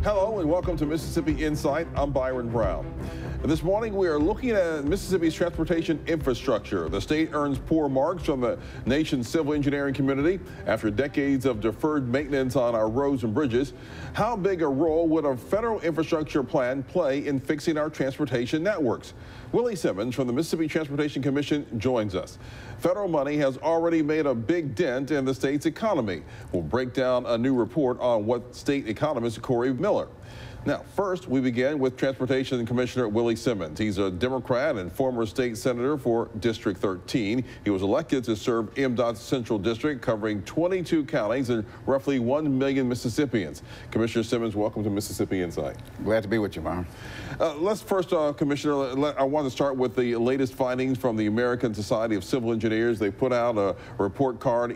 Hello and welcome to Mississippi Insight. I'm Byron Brown. This morning we are looking at Mississippi's transportation infrastructure. The state earns poor marks from the nation's civil engineering community after decades of deferred maintenance on our roads and bridges. How big a role would a federal infrastructure plan play in fixing our transportation networks? Willie Simmons from the Mississippi Transportation Commission joins us. Federal money has already made a big dent in the state's economy. We'll break down a new report on what State Economist Corey Miller. Now, first, we begin with Transportation Commissioner Willie Simmons. He's a Democrat and former state senator for District 13. He was elected to serve MDOT's Central District, covering 22 counties and roughly 1 million Mississippians. Commissioner Simmons, welcome to Mississippi Insight. Glad to be with you, Byron. Let's first, Commissioner, I want to start with the latest findings from the American Society of Civil Engineers. They put out a report card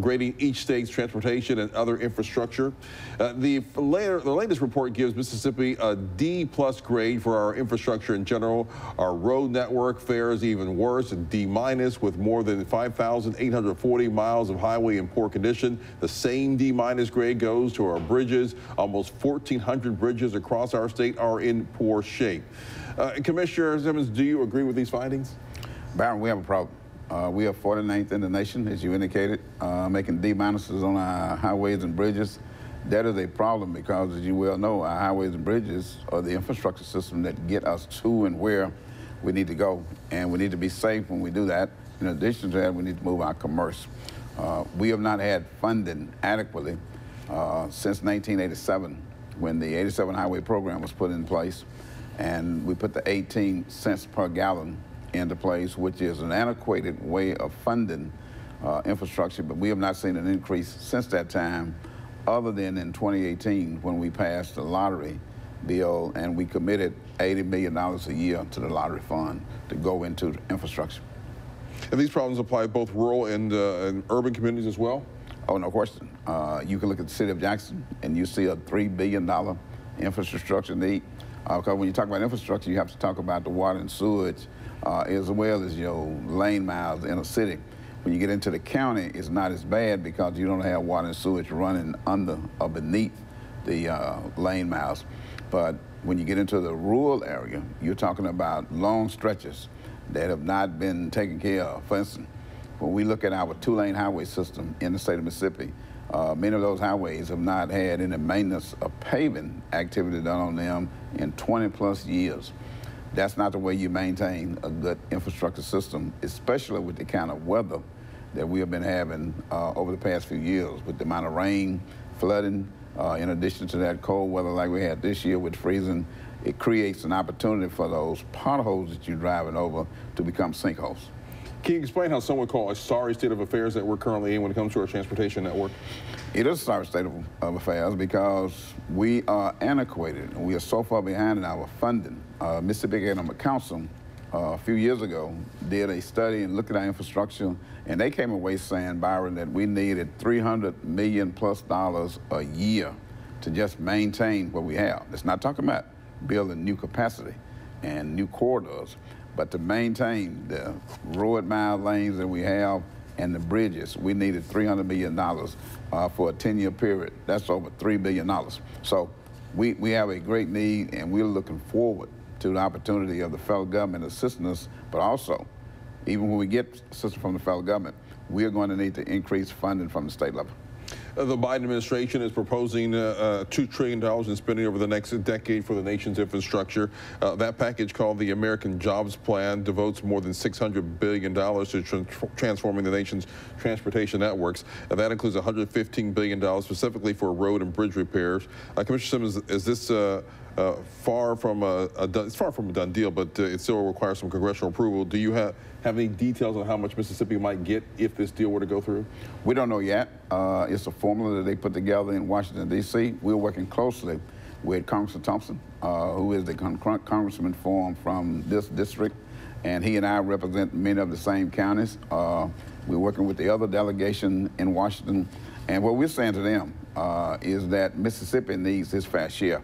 grading each state's transportation and other infrastructure. The latest report gives Mississippi a D+ grade for our infrastructure in general. Our road network fares even worse, a D- with more than 5,840 miles of highway in poor condition. The same D- grade goes to our bridges. Almost 1,400 bridges across our state are in poor shape. Commissioner Simmons, do you agree with these findings? Byron, we have a problem. We are 49th in the nation, as you indicated, making D- on our highways and bridges. That is a problem because, as you well know, our highways and bridges are the infrastructure system that get us to and where we need to go. And we need to be safe when we do that. In addition to that, we need to move our commerce. We have not had funding adequately since 1987, when the 87 highway program was put in place. And we put the 18 cents per gallon into place, which is an antiquated way of funding infrastructure, but we have not seen an increase since that time, other than in 2018 when we passed the lottery bill and we committed $80 million a year to the lottery fund to go into infrastructure. And these problems apply to both rural and urban communities as well? Oh, no question. You can look at the city of Jackson and you see a $3 billion infrastructure need. Because when you talk about infrastructure, you have to talk about the water and sewage as well as your lane miles in a city. When you get into the county, it's not as bad because you don't have water and sewage running under or beneath the lane miles. But when you get into the rural area, you're talking about long stretches that have not been taken care of. For instance, when we look at our 2-lane highway system in the state of Mississippi, many of those highways have not had any maintenance or paving activity done on them in 20+ years. That's not the way you maintain a good infrastructure system, especially with the kind of weather that we have been having over the past few years, with the amount of rain, flooding, in addition to that cold weather like we had this year with freezing. It creates an opportunity for those potholes that you're driving over to become sinkholes. Can you explain how some would call a sorry state of affairs that we're currently in when it comes to our transportation network? It is a sorry state of affairs because we are antiquated and we are so far behind in our funding. Mississippi Economic Council a few years ago did a study and looked at our infrastructure, and they came away saying, Byron, that we needed $300 million+ a year to just maintain what we have. It's not talking about building new capacity and new corridors, but to maintain the road mile lanes that we have and the bridges. We needed $300 million for a 10-year period. That's over $3 billion. So we have a great need, and we're looking forward to the opportunity of the federal government assisting us, but also, even when we get assistance from the federal government, we're going to need to increase funding from the state level. The Biden administration is proposing $2 trillion in spending over the next decade for the nation's infrastructure. That package, called the American Jobs Plan, devotes more than $600 billion to transforming the nation's transportation networks. That includes $115 billion specifically for road and bridge repairs. Commissioner Simmons, is this far from a done deal, but it still requires some congressional approval? Do you have any details on how much Mississippi might get if this deal were to go through? We don't know yet. It's a formula that they put together in Washington, D.C. We're working closely with Congressman Thompson, who is the congressman from this district, and he and I represent many of the same counties. We're working with the other delegation in Washington, and what we're saying to them is that Mississippi needs its fair share.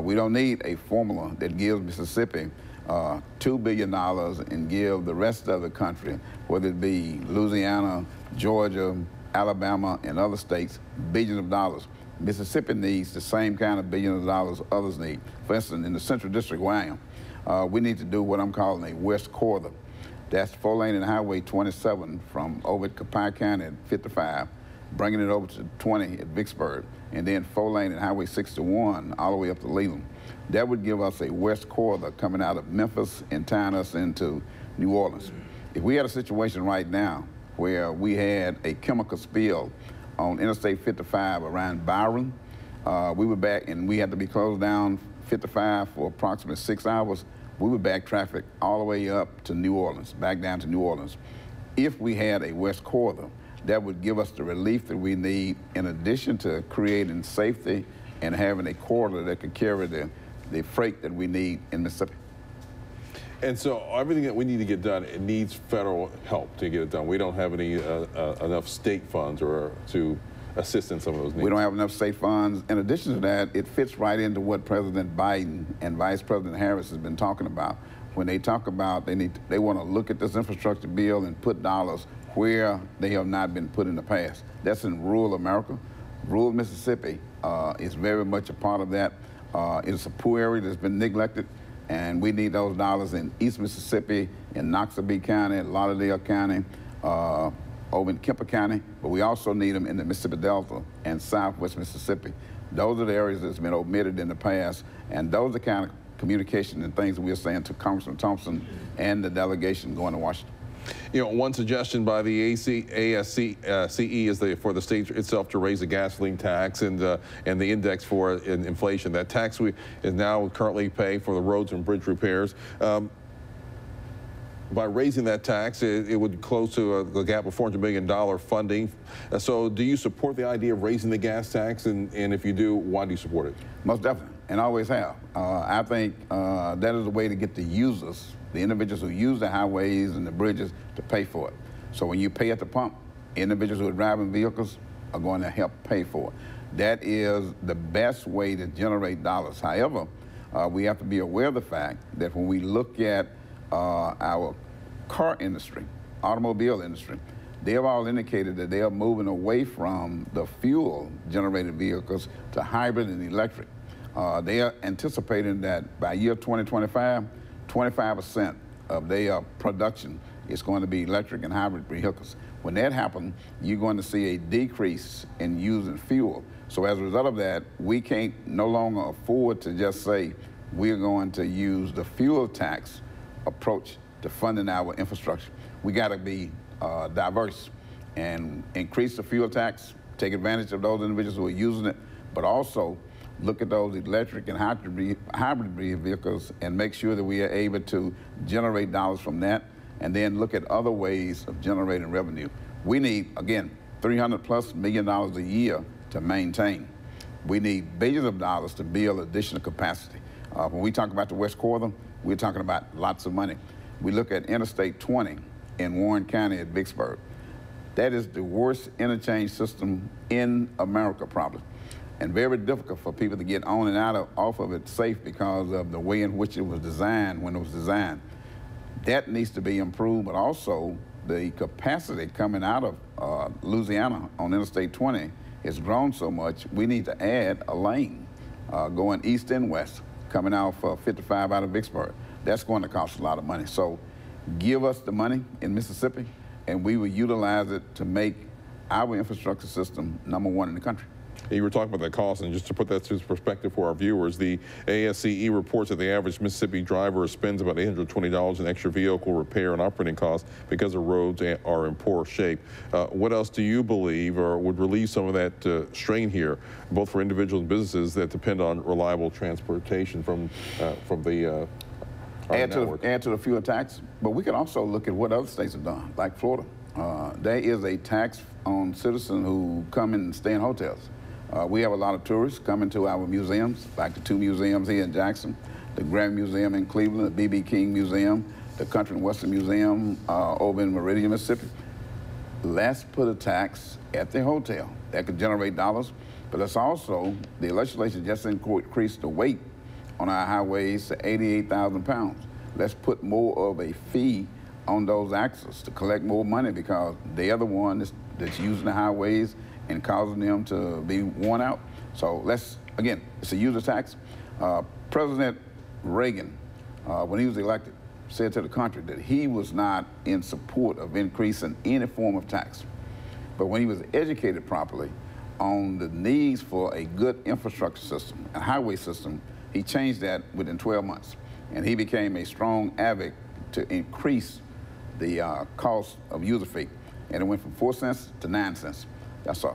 We don't need a formula that gives Mississippi $2 billion and give the rest of the country, whether it be Louisiana, Georgia, Alabama, and other states, billions of dollars. Mississippi needs the same kind of billions of dollars others need. For instance, in the Central District where I am, we need to do what I'm calling a West Corridor. That's 4-lane and Highway 27 from over at Copiah County at 55, bringing it over to 20 at Vicksburg, and then 4-lane and Highway 61 all the way up to Leland. That would give us a West Corridor coming out of Memphis and tying us into New Orleans. If we had a situation right now where we had a chemical spill on Interstate 55 around Byron, we were back and we had to be closed down 55 for approximately 6 hours. We would back traffic all the way up to New Orleans, back down to New Orleans. If we had a West Corridor, that would give us the relief that we need in addition to creating safety and having a corridor that could carry the freight that we need in Mississippi. And so everything that we need to get done, it needs federal help to get it done. We don't have any enough state funds or to assist in some of those needs. We don't have enough state funds. In addition to that, it fits right into what President Biden and Vice President Harris has been talking about. When they talk about they want to look at this infrastructure bill and put dollars where they have not been put in the past. That's in rural America. Rural Mississippi is very much a part of that. It's a poor area that's been neglected, and we need those dollars in East Mississippi, in Noxubee County, Lauderdale County, over in Kemper County, but we also need them in the Mississippi Delta and Southwest Mississippi. Those are the areas that's been omitted in the past, and those are the kind of communication and things that we're saying to Congressman Thompson and the delegation going to Washington. You know, one suggestion by the ASCE is for the state itself to raise the gasoline tax and the index for inflation. That tax is now currently paying for the roads and bridge repairs. By raising that tax, it would close to a gap of $400 million funding. So do you support the idea of raising the gas tax? And if you do, why do you support it? Most definitely, and always have. I think that is a way to get the users, the individuals who use the highways and the bridges, to pay for it. So when you pay at the pump, individuals who are driving vehicles are going to help pay for it. That is the best way to generate dollars. However, we have to be aware of the fact that when we look at our car industry, automobile industry, they have all indicated that they are moving away from the fuel-generated vehicles to hybrid and electric. They are anticipating that by year 2025, 25% of their production is going to be electric and hybrid vehicles. When that happens, you're going to see a decrease in using fuel. So as a result of that, we can't no longer afford to just say we're going to use the fuel tax approach to funding our infrastructure. We got to be diverse and increase the fuel tax, take advantage of those individuals who are using it, but also look at those electric and hybrid vehicles and make sure that we are able to generate dollars from that, and then look at other ways of generating revenue. We need, again, $300+ million a year to maintain. We need billions of dollars to build additional capacity. When we talk about the West Corridor, we're talking about lots of money. We look at Interstate 20 in Warren County at Vicksburg. That is the worst interchange system in America, probably, and very difficult for people to get on and off of it safe because of the way in which it was designed when it was designed. That needs to be improved, but also the capacity coming out of Louisiana on Interstate 20 has grown so much, we need to add a lane going east and west, coming out for 55 out of Vicksburg. That's going to cost a lot of money. So give us the money in Mississippi, and we will utilize it to make our infrastructure system #1 in the country. You were talking about that cost, and just to put that into perspective for our viewers, the ASCE reports that the average Mississippi driver spends about $820 in extra vehicle repair and operating costs because the roads are in poor shape. What else do you believe or would relieve some of that strain here, both for individuals and businesses that depend on reliable transportation from the add to the fuel tax? But we can also look at what other states have done, like Florida. There is a tax on citizens who come and stay in hotels. We have a lot of tourists coming to our museums, like the 2 museums here in Jackson, the Grand Museum in Cleveland, the B.B. King Museum, the Country and Western Museum over in Meridian, Mississippi. Let's put a tax at the hotel. That could generate dollars, but let's also, the legislation just increased the weight on our highways to 88,000 pounds. Let's put more of a fee on those axles to collect more money because they are the one that's using the highways and causing them to be worn out. So let's, again, it's a user tax. President Reagan, when he was elected, said to the country that he was not in support of increasing any form of tax. But when he was educated properly on the needs for a good infrastructure system, a highway system, he changed that within 12 months. And he became a strong advocate to increase the cost of user fee. And it went from 4 cents to 9 cents. That's a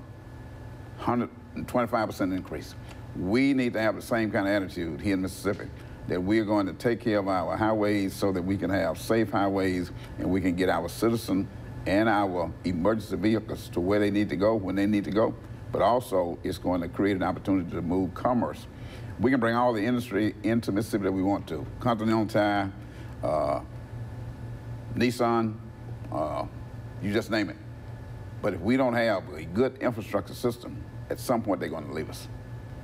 125% increase. We need to have the same kind of attitude here in Mississippi, that we're going to take care of our highways so that we can have safe highways and we can get our citizens and our emergency vehicles to where they need to go when they need to go. But also, it's going to create an opportunity to move commerce. We can bring all the industry into Mississippi that we want to. Continental Tire, Nissan, you just name it. But if we don't have a good infrastructure system, at some point they're going to leave us.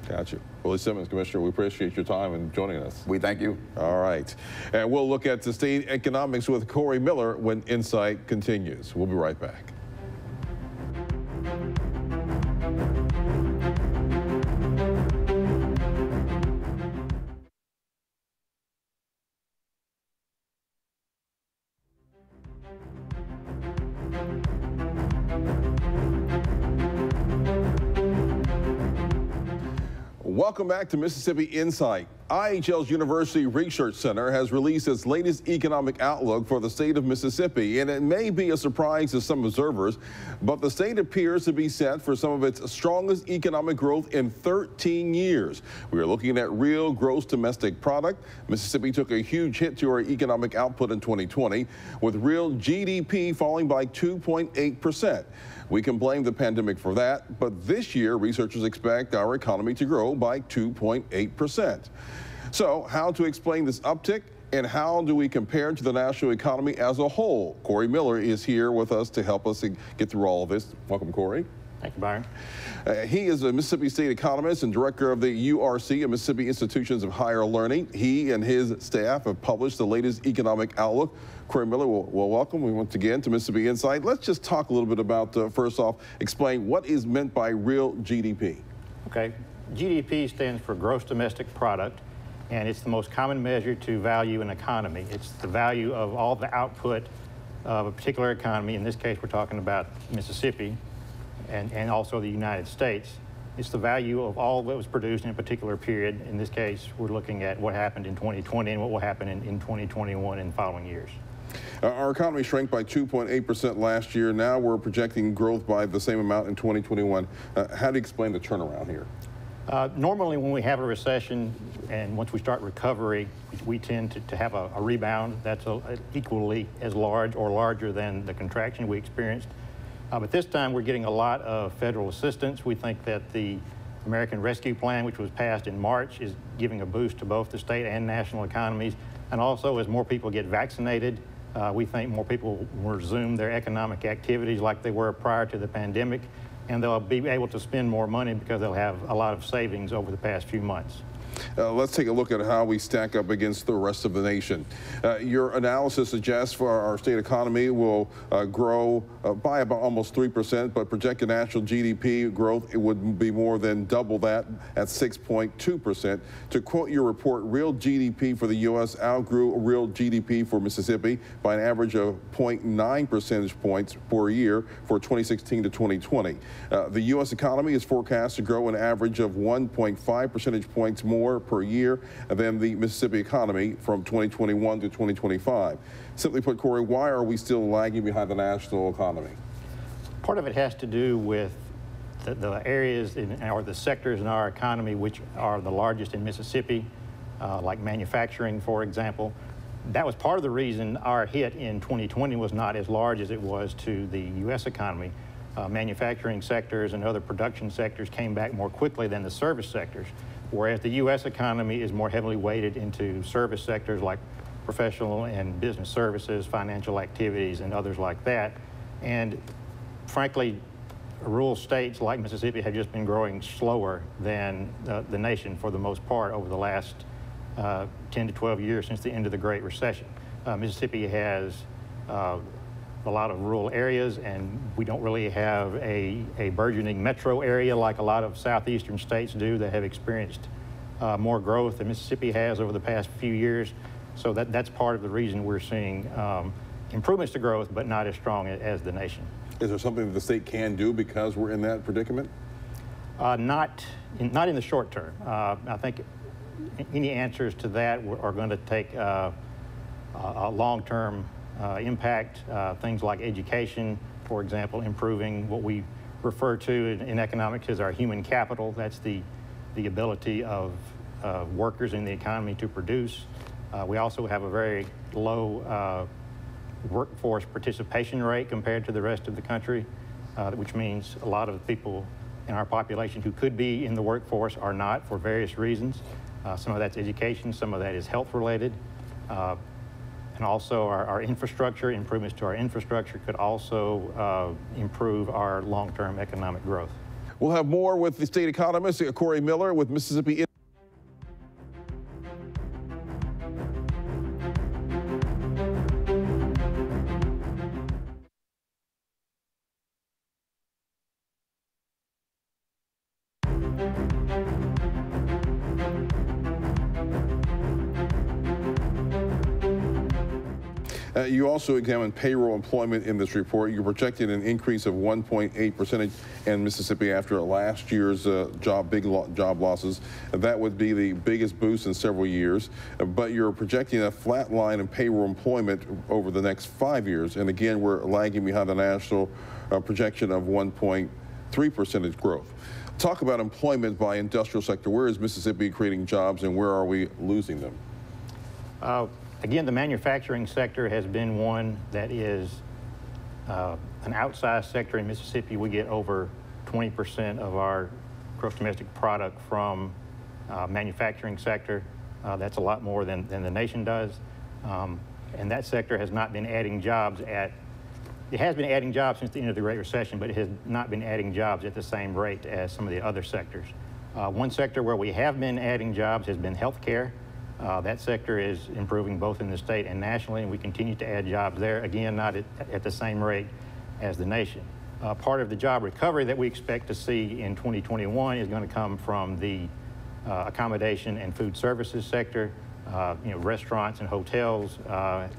Gotcha. Willie Simmons, Commissioner, we appreciate your time and joining us. We thank you. All right. And we'll look at the state economics with Corey Miller when Insight continues. We'll be right back. Welcome back to Mississippi Insight. IHL's University Research Center has released its latest economic outlook for the state of Mississippi, and it may be a surprise to some observers, but the state appears to be set for some of its strongest economic growth in 13 years. We are looking at real gross domestic product. Mississippi took a huge hit to our economic output in 2020, with real GDP falling by 2.8%. We can blame the pandemic for that, but this year researchers expect our economy to grow by 2.8%. So how to explain this uptick and how do we compare to the national economy as a whole? Corey Miller is here with us to help us get through all of this. Welcome, Corey. Thank you, Byron. He is a Mississippi State economist and director of the URC, Mississippi Institutions of Higher Learning. He and his staff have published the latest economic outlook. Corey Miller, well, welcome once again to Mississippi Insight. Let's just talk a little bit about, first off, explain what is meant by real GDP. Okay. GDP stands for gross domestic product, and it's the most common measure to value an economy. It's the value of all the output of a particular economy. In this case, we're talking about Mississippi and also the United States. It's the value of all that was produced in a particular period. In this case, we're looking at what happened in 2020 and what will happen in 2021 and following years. Our economy shrank by 2.8% last year. Now we're projecting growth by the same amount in 2021. How do you explain the turnaround here? Normally when we have a recession and once we start recovery, we tend to have a rebound that's equally as large or larger than the contraction we experienced. But this time we're getting a lot of federal assistance. We think that the American Rescue Plan, which was passed in March, is giving a boost to both the state and national economies. And also, as more people get vaccinated, we think more people will resume their economic activities like they were prior to the pandemic, and they'll be able to spend more money because they'll have a lot of savings over the past few months. Let's take a look at how we stack up against the rest of the nation. Your analysis suggests for our state economy will grow by about almost 3%, but projected national GDP growth, it would be more than double that at 6.2%. To quote your report, real GDP for the U.S. outgrew real GDP for Mississippi by an average of 0.9 percentage points per year for 2016 to 2020. The U.S. economy is forecast to grow an average of 1.5 percentage points more per year than the Mississippi economy from 2021 to 2025. Simply put, Corey, why are we still lagging behind the national economy? Part of it has to do with the areas or the sectors in our economy which are the largest in Mississippi, like manufacturing, for example. That was part of the reason our hit in 2020 was not as large as it was to the U.S. economy. Manufacturing sectors and other production sectors came back more quickly than the service sectors, whereas the U.S. economy is more heavily weighted into service sectors like professional and business services, financial activities, and others like that. And frankly, rural states like Mississippi have just been growing slower than the nation for the most part over the last 10 to 12 years since the end of the Great Recession. Mississippi has a lot of rural areas, and we don't really have a burgeoning metro area like a lot of southeastern states do that have experienced more growth than Mississippi has over the past few years. So that's part of the reason we're seeing improvements to growth, but not as strong as the nation. Is there something that the state can do because we're in that predicament? Not in the short term. I think any answers to that are going to take a long-term impact. Things like education, for example, improving what we refer to in economics as our human capital. That's the ability of workers in the economy to produce. We also have a very low workforce participation rate compared to the rest of the country, which means a lot of people in our population who could be in the workforce are not for various reasons. Some of that's education, some of that is health related. And also our infrastructure, improvements to our infrastructure could also improve our long-term economic growth. We'll have more with the state economist, Corey Miller, with Mississippi. You also examined payroll employment in this report. You projected an increase of 1.8% in Mississippi after last year's big job losses. That would be the biggest boost in several years. But you're projecting a flat line in payroll employment over the next 5 years. And again, we're lagging behind the national projection of 1.3% growth. Talk about employment by industrial sector. Where is Mississippi creating jobs and where are we losing them? Again, the manufacturing sector has been one that is an outsized sector in Mississippi. We get over 20% of our gross domestic product from manufacturing sector. That's a lot more than the nation does. And that sector has not been adding jobs it has been adding jobs since the end of the Great Recession, but it has not been adding jobs at the same rate as some of the other sectors. One sector where we have been adding jobs has been healthcare. That sector is improving both in the state and nationally, and we continue to add jobs there, again, not at the same rate as the nation. Part of the job recovery that we expect to see in 2021 is going to come from the accommodation and food services sector. Restaurants and hotels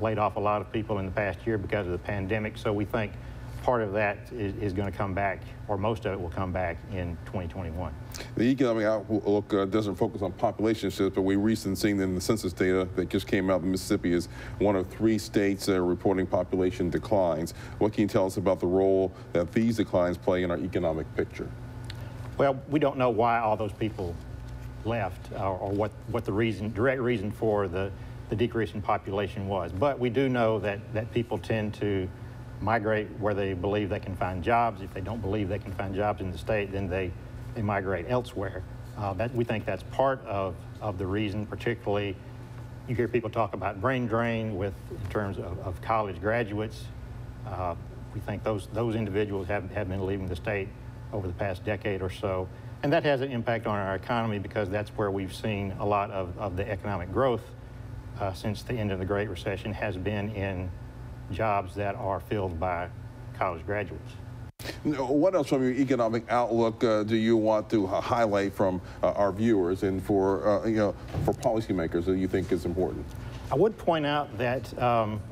laid off a lot of people in the past year because of the pandemic, so we think part of that is going to come back, or most of it will come back in 2021. The economic outlook doesn't focus on population shifts, but we recently seen in the census data that just came out that Mississippi is one of 3 states reporting population declines. What can you tell us about the role that these declines play in our economic picture? Well, we don't know why all those people left or what the direct reason for the decrease in population was. But we do know that people tend to migrate where they believe they can find jobs. If they don't believe they can find jobs in the state, then they migrate elsewhere. We think that's part of the reason. Particularly, you hear people talk about brain drain in terms of college graduates. We think those individuals have been leaving the state over the past decade or so. And that has an impact on our economy because that's where we've seen a lot of the economic growth since the end of the Great Recession has been in jobs that are filled by college graduates. What else from your economic outlook do you want to highlight from our viewers and for policymakers that you think is important? I would point out that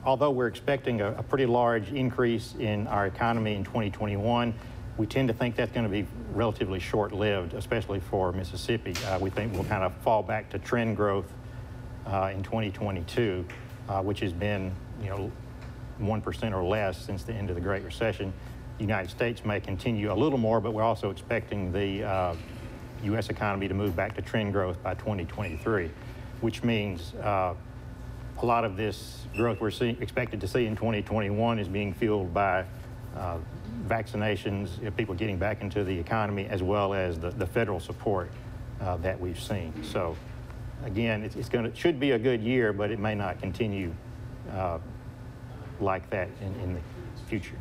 although we're expecting a pretty large increase in our economy in 2021, we tend to think that's going to be relatively short-lived, especially for Mississippi. We think we'll kind of fall back to trend growth in 2022, which has been 1% or less since the end of the Great Recession. The United States may continue a little more, but we're also expecting the U.S. economy to move back to trend growth by 2023, which means a lot of this growth we're expected to see in 2021 is being fueled by vaccinations, people getting back into the economy, as well as the federal support that we've seen. So again, it should be a good year, but it may not continue like that in the future.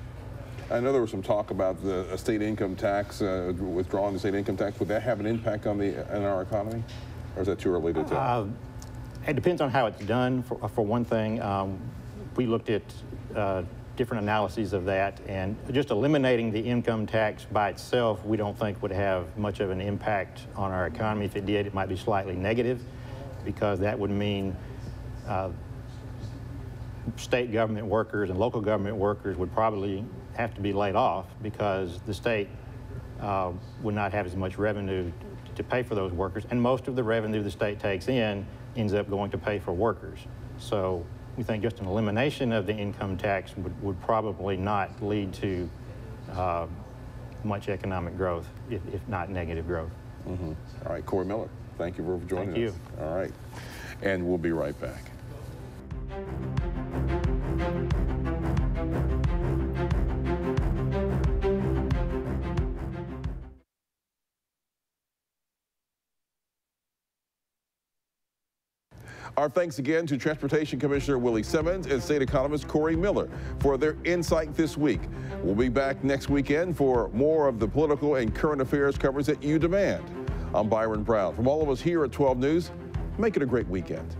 I know there was some talk about the state income tax, withdrawing the state income tax. Would that have an impact on our economy, or is that too early to tell? It depends on how it's done. For one thing, we looked at different analyses of that, and just eliminating the income tax by itself we don't think would have much of an impact on our economy. If it did, it might be slightly negative, because that would mean state government workers and local government workers would probably have to be laid off, because the state would not have as much revenue to pay for those workers, and most of the revenue the state takes in ends up going to pay for workers. So we think just an elimination of the income tax would probably not lead to much economic growth, if not negative growth. Mm-hmm. All right, Corey Miller, thank you for joining us. Thank you. All right, and we'll be right back. Our thanks again to Transportation Commissioner Willie Simmons and State Economist Corey Miller for their insight this week. We'll be back next weekend for more of the political and current affairs coverage that you demand. I'm Byron Brown. From all of us here at 12 News, make it a great weekend.